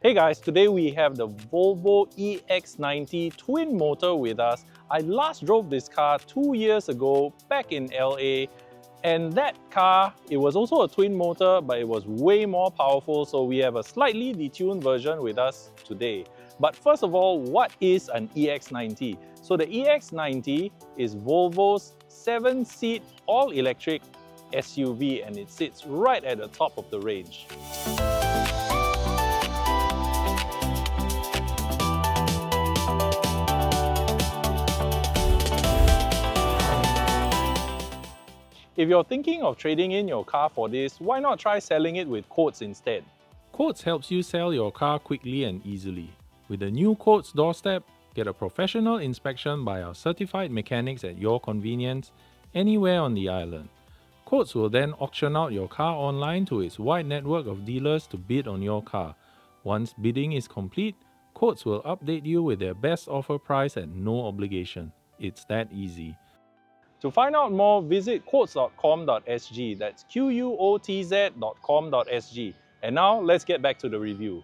Hey guys, today we have the Volvo EX90 twin motor with us. I last drove this car 2 years ago back in LA, and that car, it was also a twin motor, but it was way more powerful, so we have a slightly detuned version with us today. But first of all, what is an EX90? So the EX90 is Volvo's 7-seat all-electric SUV, and it sits right at the top of the range. If you're thinking of trading in your car for this, why not try selling it with Quotz instead? Quotz helps you sell your car quickly and easily. With the new Quotz doorstep, get a professional inspection by our certified mechanics at your convenience, anywhere on the island. Quotz will then auction out your car online to its wide network of dealers to bid on your car. Once bidding is complete, Quotz will update you with their best offer price at no obligation. It's that easy. To find out more, visit quotz.com.sg. That's quotz.com.sg. And now, let's get back to the review.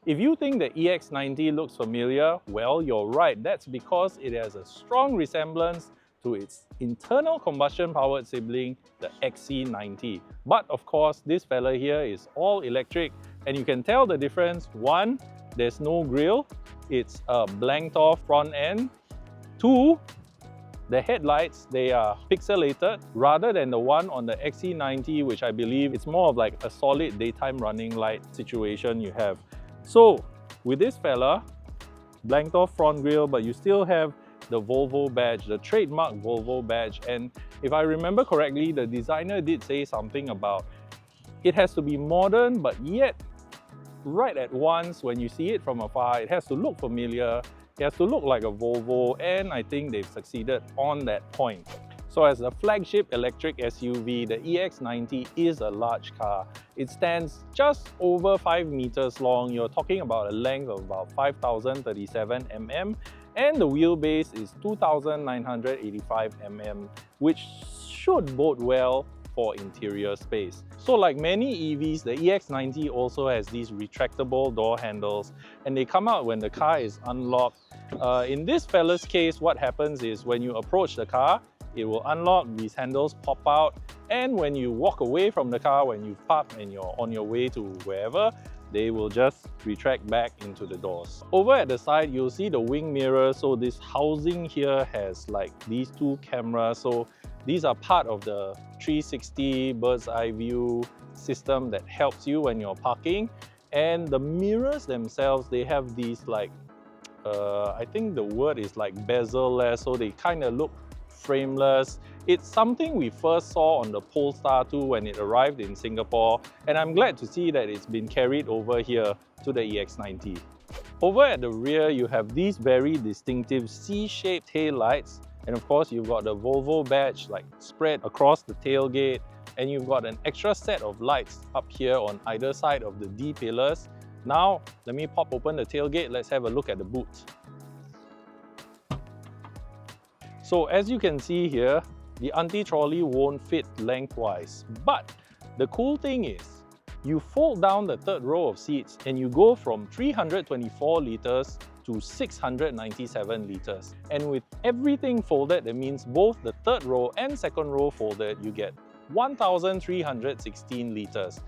If you think the EX90 looks familiar, well, you're right. That's because it has a strong resemblance to its internal combustion powered sibling, the XC90. But of course, this fella here is all electric, and you can tell the difference. One, there's no grille, it's a blanked off front end. Two, the headlights, they are pixelated rather than the one on the XC90, which I believe it's more of like a solid daytime running light situation you have. So with this fella, blanked off front grille, but you still have the Volvo badge, the trademark Volvo badge. And if I remember correctly, the designer did say something about it has to be modern, but yet right at once, when you see it from afar, it has to look familiar, it has to look like a Volvo, and I think they've succeeded on that point. So as a flagship electric SUV, the EX90 is a large car. It stands just over 5 meters long. You're talking about a length of about 5,037 mm, and the wheelbase is 2,985 mm, which should bode well for interior space. So like many EVs, the EX90 also has these retractable door handles, and they come out when the car is unlocked. In this fella's case, what happens is when you approach the car, it will unlock, these handles pop out, and when you walk away from the car, when you've parked and you're on your way to wherever, they will just retract back into the doors. Over at the side, you'll see the wing mirror. So this housing here has like these two cameras. So these are part of the 360 bird's eye view system that helps you when you're parking. And the mirrors themselves, they have these like, I think the word is like bezel-less, so they kind of look frameless. It's something we first saw on the Polestar 2 when it arrived in Singapore, and I'm glad to see that it's been carried over here to the EX90. Over at the rear, you have these very distinctive C-shaped taillights, and of course you've got the Volvo badge like spread across the tailgate, and you've got an extra set of lights up here on either side of the D pillars. Now, let me pop open the tailgate, let's have a look at the boot. So as you can see here, the anti-trolley won't fit lengthwise. But the cool thing is, you fold down the third row of seats and you go from 324 litres to 697 litres. And with everything folded, that means both the third row and second row folded, you get 1,316 litres.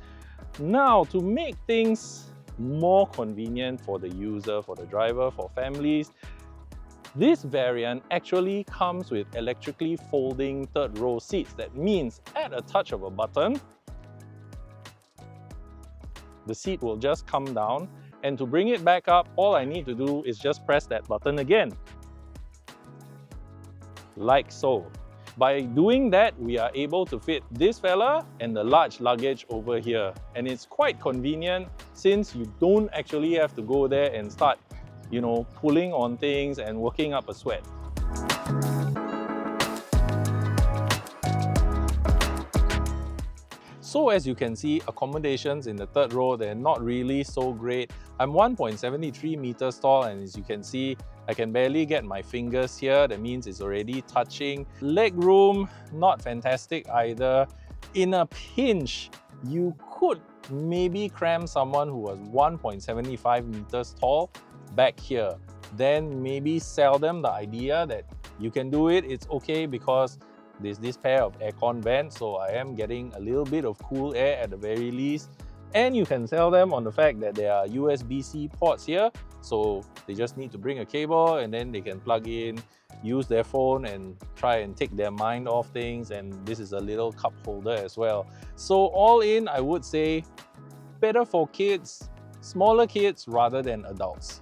Now, to make things more convenient for the user, for the driver, for families, this variant actually comes with electrically folding third row seats. That means at a touch of a button, the seat will just come down, and to bring it back up, all I need to do is just press that button again. Like so. By doing that, we are able to fit this fella and the large luggage over here. And it's quite convenient since you don't actually have to go there and start pulling on things and working up a sweat. So as you can see, accommodations in the third row, they're not really so great. I'm 1.73 meters tall, and as you can see, I can barely get my fingers here. That means it's already touching. Leg room, not fantastic either. In a pinch, you could maybe cram someone who was 1.75 meters tall back here. Then maybe sell them the idea that you can do it, it's okay because there's this pair of aircon vents, so I am getting a little bit of cool air at the very least. And you can sell them on the fact that there are USB-C ports here, so they just need to bring a cable and then they can plug in, use their phone and try and take their mind off things. And this is a little cup holder as well. So all in, I would say better for kids, smaller kids rather than adults.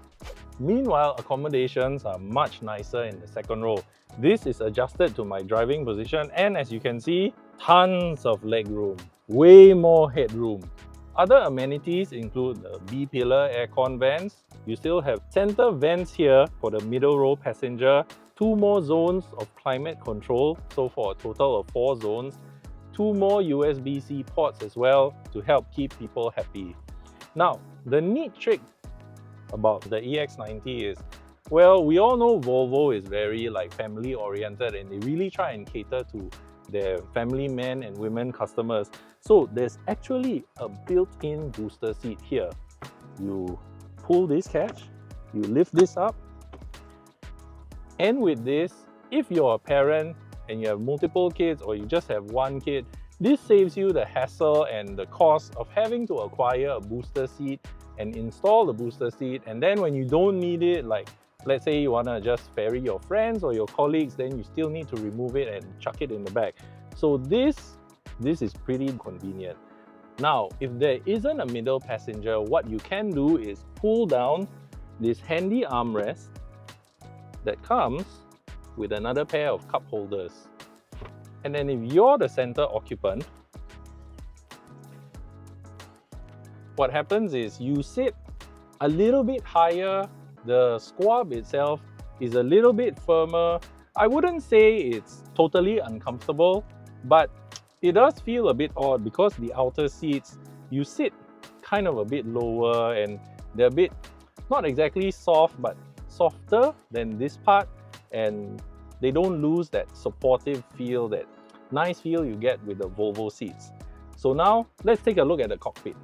Meanwhile, accommodations are much nicer in the second row. This is adjusted to my driving position, and as you can see, tons of leg room, way more headroom. Other amenities include the B-pillar aircon vents. You still have center vents here for the middle row passenger, 2 more zones of climate control, so for a total of 4 zones, 2 more USB-C ports as well to help keep people happy. Now, the neat trick about the EX90 is, well, we all know Volvo is very family oriented and they really try and cater to their family men and women customers. So there's actually a built-in booster seat here. You pull this catch, you lift this up, and with this, if you're a parent and you have multiple kids or you just have one kid, this saves you the hassle and the cost of having to acquire a booster seat and install the booster seat, and then when you don't need it, like let's say you want to just ferry your friends or your colleagues, then you still need to remove it and chuck it in the back. So this is pretty convenient. Now, if there isn't a middle passenger, what you can do is pull down this handy armrest that comes with another pair of cup holders. And then if you're the center occupant, what happens is you sit a little bit higher, the squab itself is a little bit firmer. I wouldn't say it's totally uncomfortable, but it does feel a bit odd because the outer seats, you sit kind of a bit lower and they're a bit, not exactly soft, but softer than this part, and they don't lose that supportive feel, that nice feel you get with the Volvo seats. So now let's take a look at the cockpit.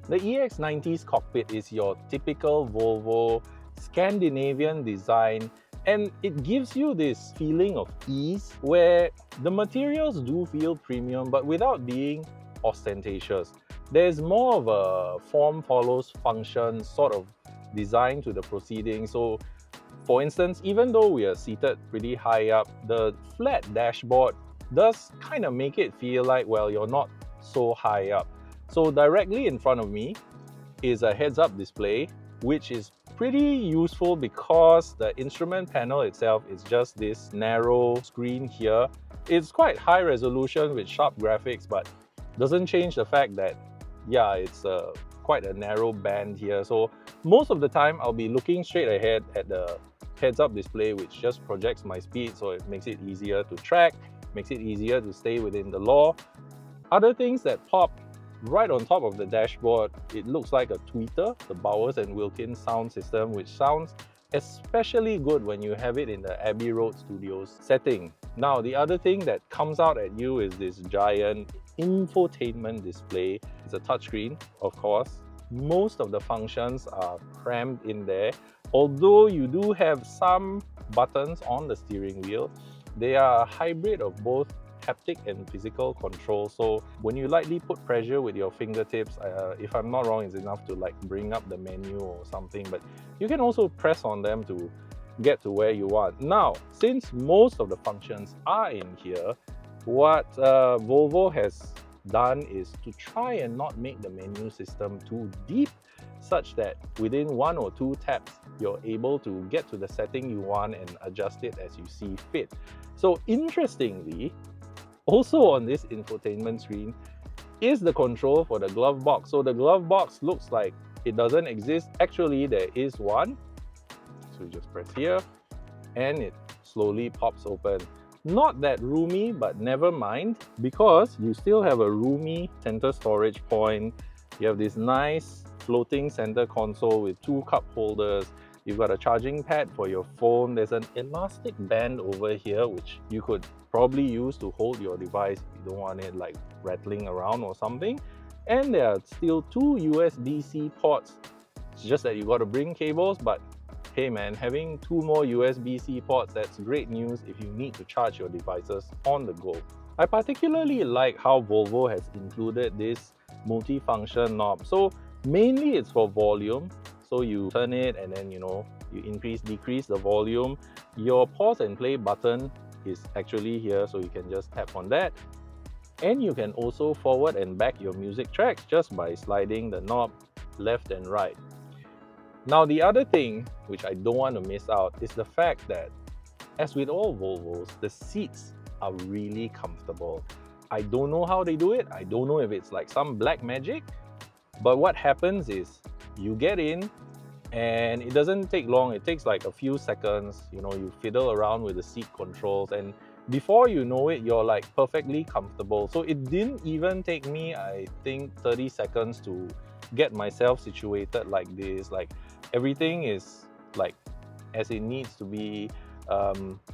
The EX90's cockpit is your typical Volvo Scandinavian design, and it gives you this feeling of ease where the materials do feel premium but without being ostentatious. There's more of a form follows function sort of design to the proceeding. So for instance, even though we are seated pretty high up, the flat dashboard does kind of make it feel like, well, you're not so high up. So directly in front of me is a heads-up display, which is pretty useful because the instrument panel itself is just this narrow screen here. It's quite high resolution with sharp graphics, but doesn't change the fact that, yeah, it's quite a narrow band here. So most of the time I'll be looking straight ahead at the heads-up display, which just projects my speed, so it makes it easier to track, makes it easier to stay within the law. Other things that pop right on top of the dashboard, it looks like a tweeter, the Bowers & Wilkins sound system, which sounds especially good when you have it in the Abbey Road Studios setting. Now, the other thing that comes out at you is this giant infotainment display. It's a touchscreen, of course. Most of the functions are crammed in there. Although you do have some buttons on the steering wheel, they are a hybrid of both haptic and physical control. So when you lightly put pressure with your fingertips, if I'm not wrong, it's enough to bring up the menu or something, but you can also press on them to get to where you want. Now, since most of the functions are in here, what Volvo has done is to try and not make the menu system too deep, such that within 1 or 2 taps, you're able to get to the setting you want and adjust it as you see fit. So interestingly, also on this infotainment screen is the control for the glove box. So the glove box looks like it doesn't exist. Actually, there is one. So you just press here and it slowly pops open. Not that roomy, but never mind, because you still have a roomy center storage point. You have this nice floating center console with 2 cup holders. You've got a charging pad for your phone. There's an elastic band over here which you could probably use to hold your device if you don't want it like rattling around or something. And there are still 2 USB-C ports. It's just that you got to bring cables, but hey man, having 2 more USB-C ports, that's great news if you need to charge your devices on the go. I particularly like how Volvo has included this multi-function knob. So mainly it's for volume. So you turn it and then you increase, decrease the volume. Your pause and play button is actually here, so you can just tap on that. And you can also forward and back your music tracks just by sliding the knob left and right. Now the other thing which I don't want to miss out is the fact that, as with all Volvos, the seats are really comfortable. I don't know how they do it. I don't know if it's like some black magic, but what happens is you get in and it doesn't take long. It takes like a few seconds. You fiddle around with the seat controls, and before you know it, you're like perfectly comfortable. So it didn't even take me, I think, 30 seconds to get myself situated like this. Like everything is like as it needs to be.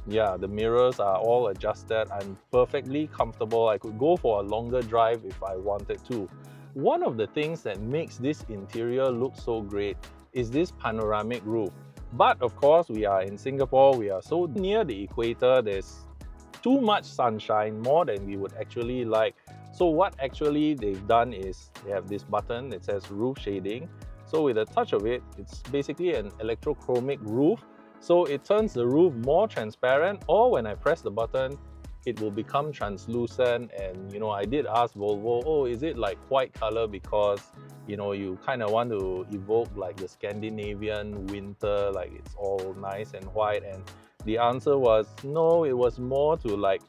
Yeah, the mirrors are all adjusted. I'm perfectly comfortable. I could go for a longer drive if I wanted to. One of the things that makes this interior look so great is this panoramic roof. But of course, we are in Singapore. We are so near the equator. There's too much sunshine, more than we would actually like. So what actually they've done is they have this button that says roof shading. So with a touch of it, it's basically an electrochromic roof. So it turns the roof more transparent, or when I press the button, it will become translucent. And I did ask Volvo, oh, is it like white color because you kind of want to evoke like the Scandinavian winter, like it's all nice and white? And the answer was no, it was more to like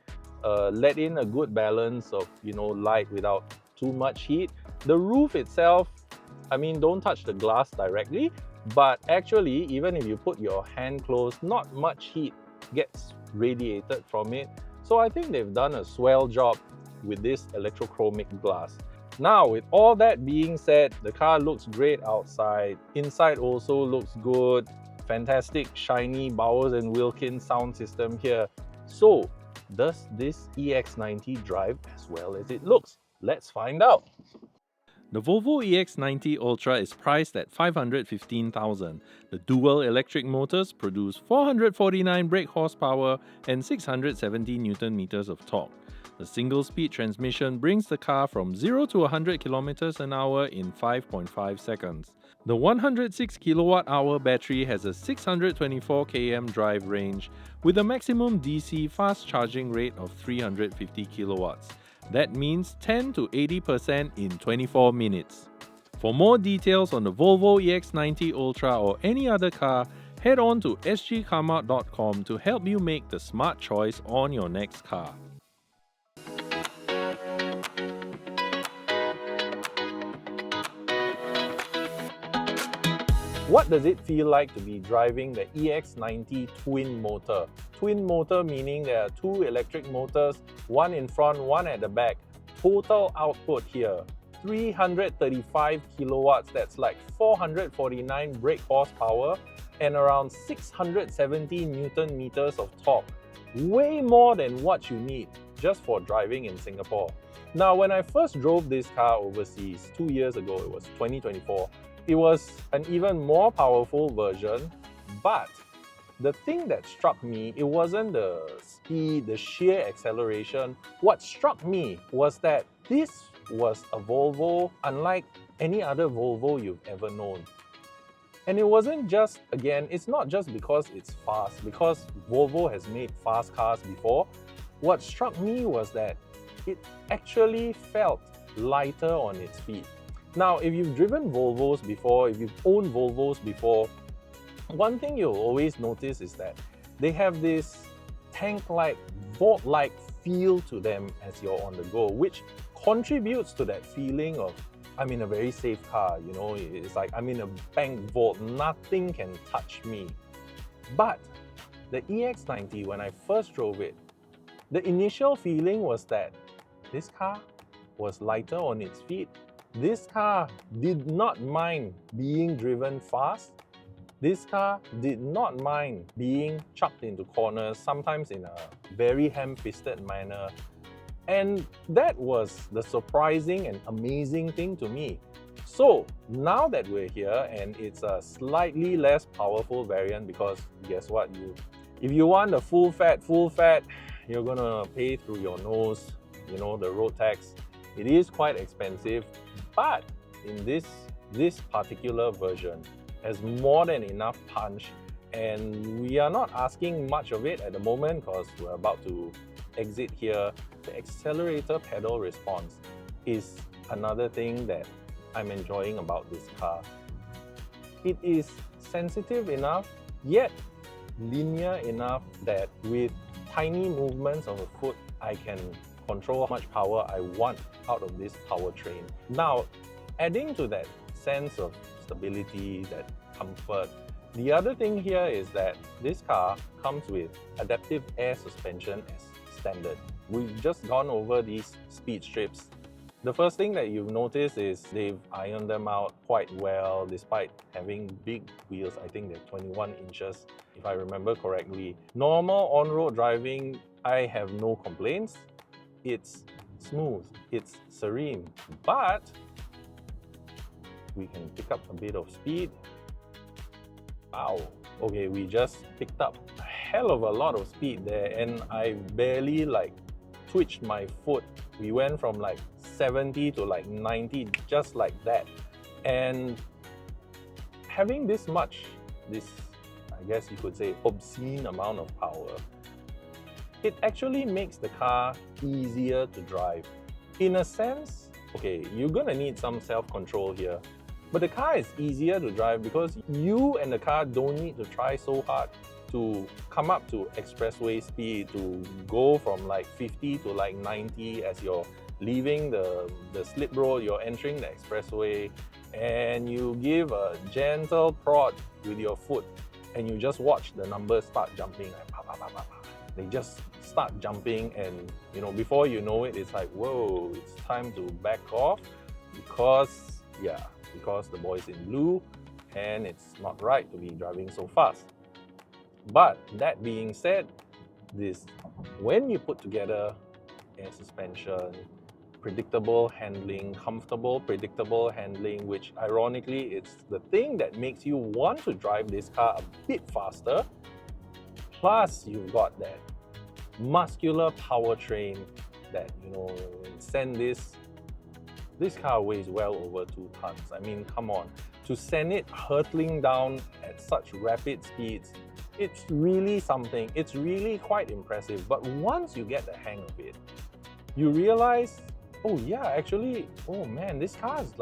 let in a good balance of light without too much heat. The roof itself, I mean, don't touch the glass directly, but actually even if you put your hand close, not much heat gets radiated from it. So I think they've done a swell job with this electrochromic glass. Now, with all that being said, the car looks great outside. Inside also looks good. Fantastic shiny Bowers & Wilkins sound system here. So does this EX90 drive as well as it looks? Let's find out. The Volvo EX90 Ultra is priced at $515,000. The dual electric motors produce 449 brake horsepower and 670 Nm of torque. The single-speed transmission brings the car from 0 to 100 km an hour in 5.5 seconds. The 106 kWh battery has a 624 km drive range with a maximum DC fast charging rate of 350 kilowatts. That means 10 to 80% in 24 minutes. For more details on the Volvo EX90 Ultra or any other car, head on to Sgcarmart.com to help you make the smart choice on your next car. What does it feel like to be driving the EX90 twin motor? Twin motor meaning there are 2 electric motors, one in front, one at the back. Total output here, 335 kilowatts, that's like 449 brake horsepower and around 670 Newton meters of torque. Way more than what you need just for driving in Singapore. Now, when I first drove this car overseas 2 years ago, it was 2024, it was an even more powerful version, but the thing that struck me, it wasn't the speed, the sheer acceleration. What struck me was that this was a Volvo unlike any other Volvo you've ever known. And it wasn't just, again, it's not just because it's fast, because Volvo has made fast cars before. What struck me was that it actually felt lighter on its feet. Now, if you've driven Volvos before, if you've owned Volvos before, one thing you'll always notice is that they have this tank-like, vault-like feel to them as you're on the go, which contributes to that feeling of, I'm in a very safe car, it's like I'm in a bank vault, nothing can touch me. But the EX90, when I first drove it, The initial feeling was that this car was lighter on its feet. This car did not mind being driven fast. This car did not mind being chucked into corners, sometimes in a very ham-fisted manner. And that was the surprising and amazing thing to me. So now that we're here and it's a slightly less powerful variant, because guess what, if you want the full fat, you're gonna pay through your nose, you know, the road tax. It is quite expensive, but in this particular version has more than enough punch, and we are not asking much of it at the moment because we're about to exit here. The accelerator pedal response is another thing that I'm enjoying about this car. It is sensitive enough, yet linear enough that with tiny movements of a foot, I can control how much power I want out of this powertrain. Now, adding to that sense of stability, that comfort, the other thing here is that this car comes with adaptive air suspension as standard. We've just gone over these speed strips. The first thing that you've noticed is they've ironed them out quite well despite having big wheels. I think they're 21 inches if I remember correctly. Normal on-road driving, I have no complaints. It's smooth, it's serene, but we can pick up a bit of speed. Ow! Okay, we just picked up a hell of a lot of speed there, and I barely twitched my foot. We went from 70 to 90 just like that. And having this I guess you could say, obscene amount of power, it actually makes the car easier to drive. In a sense, okay, you're gonna need some self-control here, but the car is easier to drive because you and the car don't need to try so hard to come up to expressway speed, to go from 50 to 90 as you're leaving the slip road, you're entering the expressway, and you give a gentle prod with your foot, and you just watch the numbers start jumping. They just start jumping, and before you know it, it's like, whoa, it's time to back off because the boy's in blue and it's not right to be driving so fast. But that being said, when you put together air suspension, predictable handling, comfortable, predictable handling, which ironically it's the thing that makes you want to drive this car a bit faster, plus you've got that muscular powertrain that send this car weighs well over 2 tons. I mean, come on, to send it hurtling down at such rapid speeds, it's really something. It's really quite impressive. But once you get the hang of it, you realize, oh yeah, actually, oh man, this car is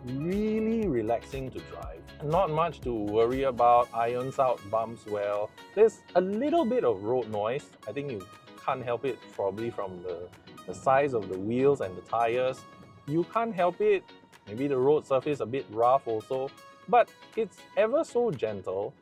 really relaxing to drive. Not much to worry about, irons out bumps well. There's a little bit of road noise. I think you can't help it, probably from the size of the wheels and the tires. You can't help it. Maybe the road surface a bit rough also, but it's ever so gentle.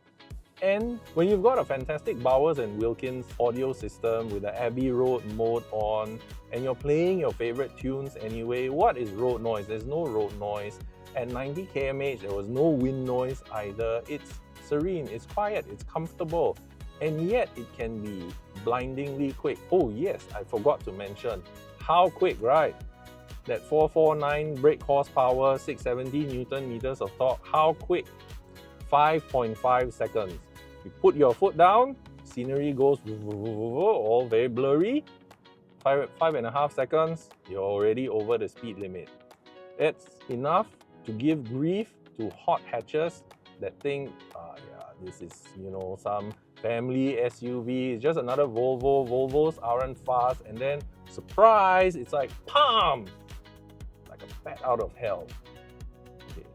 And when you've got a fantastic Bowers & Wilkins audio system with the Abbey Road mode on, and you're playing your favorite tunes anyway, what is road noise? There's no road noise. At 90 km/h, there was no wind noise either. It's serene, it's quiet, it's comfortable, and yet it can be blindingly quick. Oh yes, I forgot to mention how quick, right? That 449 brake horsepower, 670 Newton meters of torque, how quick? 5.5 seconds. You put your foot down, scenery goes all very blurry. 5.5 seconds, you're already over the speed limit. It's enough to give grief to hot hatches that think, this is some family SUV, it's just another Volvo. Volvos aren't fast, and then surprise, it's like PAM! Like a bat out of hell. Okay.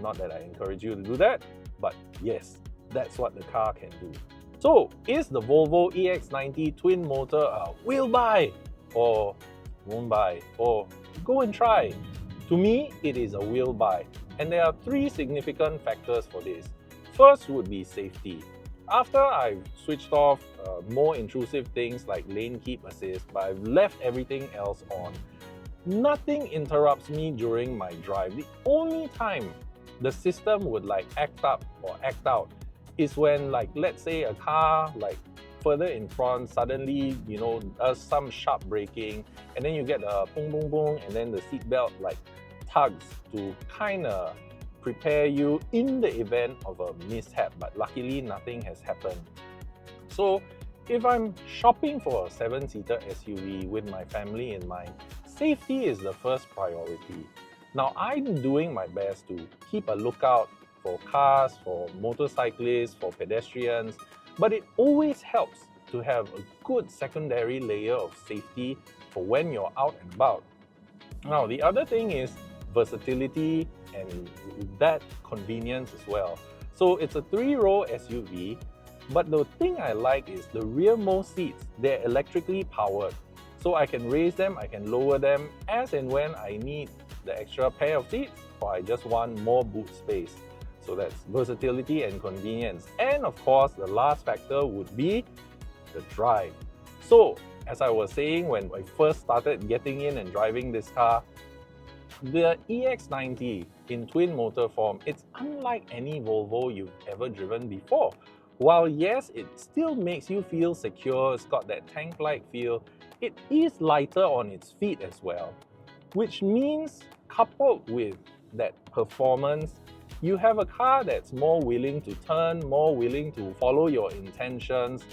Not that I encourage you to do that, but yes, that's what the car can do. So, is the Volvo EX90 twin motor a will buy, or won't buy, or go and try? To me, it is a will buy, and there are 3 significant factors for this. First would be safety. After I've switched off more intrusive things like lane keep assist, but I've left everything else on, nothing interrupts me during my drive. The only time the system would like act up or act out is when, like, let's say a car like further in front suddenly, does some sharp braking, and then you get a boom boom boom, and then the seatbelt like tugs to kind of prepare you in the event of a mishap, but luckily nothing has happened. So if I'm shopping for a 7-seater SUV with my family in mind, safety is the first priority. Now, I'm doing my best to keep a lookout for cars, for motorcyclists, for pedestrians, but it always helps to have a good secondary layer of safety for when you're out and about. Now, the other thing is versatility and that convenience as well. So it's a 3-row SUV, but the thing I like is the rearmost seats, they're electrically powered. So I can raise them, I can lower them as and when I need the extra pair of seats, or I just want more boot space. So that's versatility and convenience. And of course, the last factor would be the drive. So as I was saying, when I first started getting in and driving this car, the EX90 in twin motor form, it's unlike any Volvo you've ever driven before. While yes, it still makes you feel secure, it's got that tank-like feel, it is lighter on its feet as well. Which means, coupled with that performance, you have a car that's more willing to turn, more willing to follow your intentions.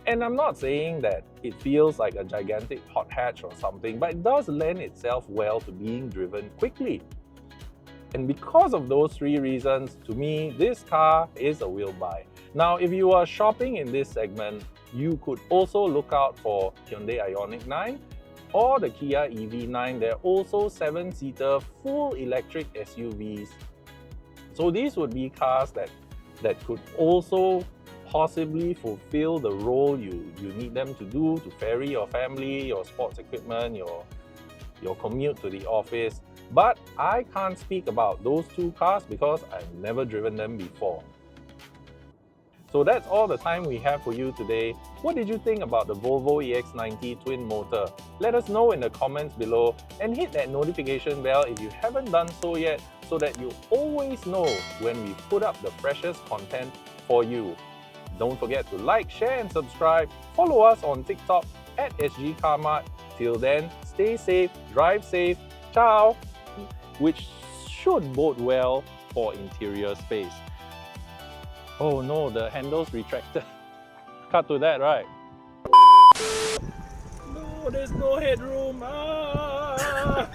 And I'm not saying that it feels like a gigantic hot hatch or something, but it does lend itself well to being driven quickly. And because of those 3 reasons, to me, this car is a will buy. Now, if you are shopping in this segment, you could also look out for Hyundai Ioniq 9 or the Kia EV9. They're also 7-seater full electric SUVs. So these would be cars that could also possibly fulfill the role you need them to do to ferry your family, your sports equipment, your commute to the office. But I can't speak about those 2 cars because I've never driven them before. So that's all the time we have for you today. What did you think about the Volvo EX90 twin motor? Let us know in the comments below, and hit that notification bell if you haven't done so yet, so that you always know when we put up the freshest content for you. Don't forget to like, share and subscribe. Follow us on TikTok at Sgcarmart. Till then, stay safe, drive safe, ciao! Which should bode well for interior space. Oh no, the handle's retracted. Cut to that, right? No, there's no headroom. Ah!